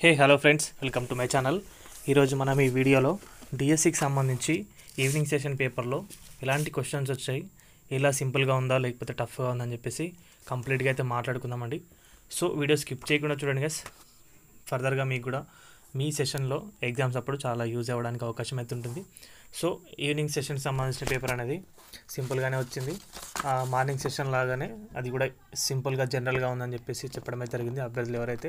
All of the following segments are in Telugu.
Hello friends, welcome to my channel. ఈరోజు మనం ఈ వీడియోలో డిఎస్సికి సంబంధించి ఈవినింగ్ సెషన్ పేపర్లో ఎలాంటి క్వశ్చన్స్ వచ్చాయి, ఎలా సింపుల్గా ఉందా లేకపోతే టఫ్గా ఉందని చెప్పేసి కంప్లీట్గా అయితే మాట్లాడుకుందామండి. సో వీడియో స్కిప్ చేయకుండా చూడండి గైస్. ఫర్దర్గా మీకు కూడా మీ సెషన్లో ఎగ్జామ్స్ అప్పుడు చాలా యూజ్ అవ్వడానికి అవకాశం అయితే ఉంటుంది. సో ఈవినింగ్ సెషన్కి సంబంధించిన పేపర్ అనేది సింపుల్గానే వచ్చింది. మార్నింగ్ సెషన్ లాగానే అది కూడా సింపుల్గా జనరల్గా ఉందని చెప్పేసి చెప్పడం అయితే జరిగింది. అభ్యర్థులు ఎవరైతే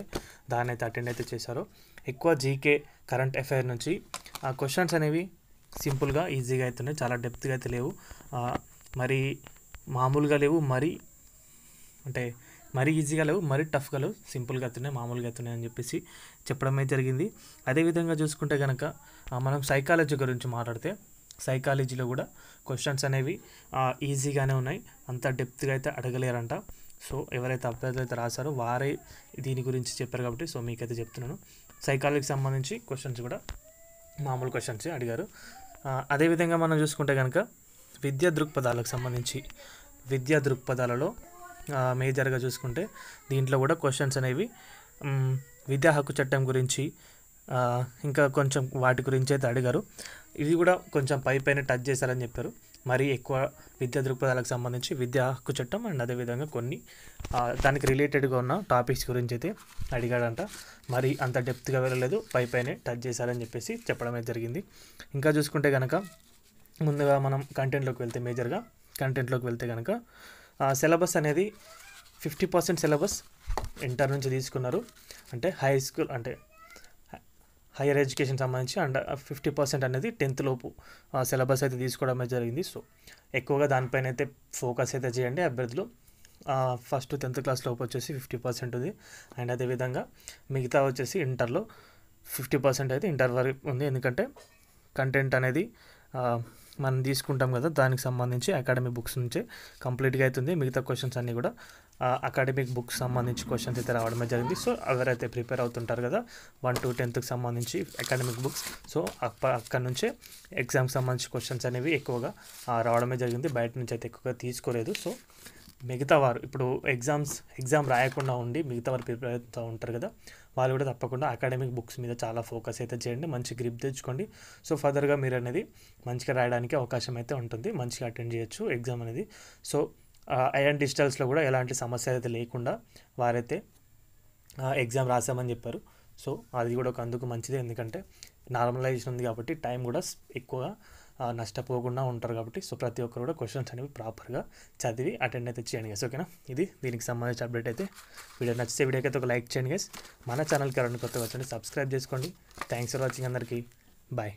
దాన్ని అయితే అటెండ్ అయితే చేశారో, ఎక్కువ జీకే కరెంట్ అఫైర్ నుంచి ఆ క్వశ్చన్స్ అనేవి సింపుల్గా ఈజీగా అవుతున్నాయి, చాలా డెప్త్గా అయితే లేవు, మరి మామూలుగా లేవు, మరీ ఈజీగా లేవు, మరీ టఫ్గా లేవు, సింపుల్గా అవుతున్నాయి, మామూలుగా అవుతున్నాయి అని చెప్పేసి చెప్పడం అయితే జరిగింది. అదేవిధంగా చూసుకుంటే కనుక మనం సైకాలజీ గురించి మాట్లాడితే, సైకాలజీలో కూడా క్వశ్చన్స్ అనేవి ఈజీగానే ఉన్నాయి, అంత డెప్త్గా అయితే అడగలేరంట. సో ఎవరైతే అభ్యర్థులు అయితే రాశారో వారే దీని గురించి చెప్పారు కాబట్టి సో మీకైతే చెప్తున్నాను. సైకాలజీకి సంబంధించి క్వశ్చన్స్ కూడా మామూలు క్వశ్చన్స్ అడిగారు. అదేవిధంగా మనం చూసుకుంటే కనుక విద్యా దృక్పథాలకు సంబంధించి, విద్యా దృక్పథాలలో మేజర్గా చూసుకుంటే దీంట్లో కూడా క్వశ్చన్స్ అనేవి విద్యా హక్కు చట్టం గురించి ఇంకా కొంచెం వాటి గురించి అయితే అడిగారు. ఇది కూడా కొంచెం పైన టచ్ చేశారని చెప్పారు. మరి ఎక్కువ విద్యా దృక్పథాలకు సంబంధించి విద్యా హక్కు చట్టం అండ్ అదేవిధంగా కొన్ని దానికి రిలేటెడ్గా ఉన్న టాపిక్స్ గురించి అయితే అడిగాడంట. మరి అంత డెప్త్గా వెళ్ళలేదు, పైనే టచ్ చేశారని చెప్పేసి చెప్పడం అయితే జరిగింది. ఇంకా చూసుకుంటే కనుక ముందుగా మనం కంటెంట్లోకి వెళ్తే కనుక సిలబస్ అనేది 50% సిలబస్ ఇంటర్ నుంచి తీసుకున్నారు. అంటే హై స్కూల్ అంటే హైయర్ ఎడ్యుకేషన్ సంబంధించి అండ్ 50% అనేది 10th లోపు సిలబస్ అయితే తీసుకోవడం అయితే జరిగింది. సో ఎక్కువగా దానిపైన అయితే ఫోకస్ అయితే చేయండి అభ్యర్థులు. ఫస్ట్ 10th క్లాస్ లోపు వచ్చేసి 50% ఉంది, అండ్ అదేవిధంగా మిగతా వచ్చేసి ఇంటర్లో 50% అయితే ఇంటర్ వరకు ఉంది. ఎందుకంటే కంటెంట్ అనేది మనం తీసుకుంటాం కదా, దానికి సంబంధించి అకాడమిక్ బుక్స్ నుంచే కంప్లీట్గా అవుతుంది. మిగతా క్వశ్చన్స్ అన్నీ కూడా అకాడమిక్ బుక్స్ సంబంధించి క్వశ్చన్స్ అయితే రావడమే జరిగింది. సో ఎవరైతే ప్రిపేర్ అవుతుంటారు కదా 1 to 10th సంబంధించి అకాడమిక్ బుక్స్, సో అక్కడ నుంచే ఎగ్జామ్కి సంబంధించి క్వశ్చన్స్ అనేవి ఎక్కువగా రావడమే జరిగింది, బయట నుంచి అయితే ఎక్కువగా తీసుకోలేదు. సో మిగతా వారు ఇప్పుడు ఎగ్జామ్ రాయకుండా ఉండి మిగతా వారు ప్రిపేర్ అవుతూ ఉంటారు కదా, వాళ్ళు కూడా తప్పకుండా అకాడమిక్ బుక్స్ మీద చాలా ఫోకస్ అయితే చేయండి, మంచి గ్రిప్ తెచ్చుకోండి. సో ఫర్దర్గా మీరు అనేది మంచిగా రాయడానికి అవకాశం అయితే ఉంటుంది, మంచిగా అటెండ్ చేయొచ్చు ఎగ్జామ్ అనేది. సో ఐఎన్ డిజిటల్స్లో కూడా ఎలాంటి సమస్య అయితే లేకుండా వారైతే ఎగ్జామ్ రాసామని చెప్పారు. సో అది కూడా ఒక అందుకు మంచిదే, ఎందుకంటే నార్మలైజేషన్ ఉంది కాబట్టి టైం కూడా ఎక్కువగా నష్టపోకుండా ఉంటారు కాబట్టి. సో ప్రతి ఒక్కరు కూడా క్వశ్చన్స్ అనేవి ప్రాపర్గా చదివి అటెండ్ అయితే చేయండి గైస్. ఓకేనా, ఇది దీనికి సంబంధించిన అప్డేట్ అయితే. వీడియో నచ్చితే వీడియోకి అయితే ఒక లైక్ చేయండి గైస్. మన ఛానల్కి ఎవరైనా కొత్తగా వచ్చండి సబ్స్క్రైబ్ చేసుకోండి. థ్యాంక్స్ ఫర్ వాచింగ్ అందరికీ, బాయ్.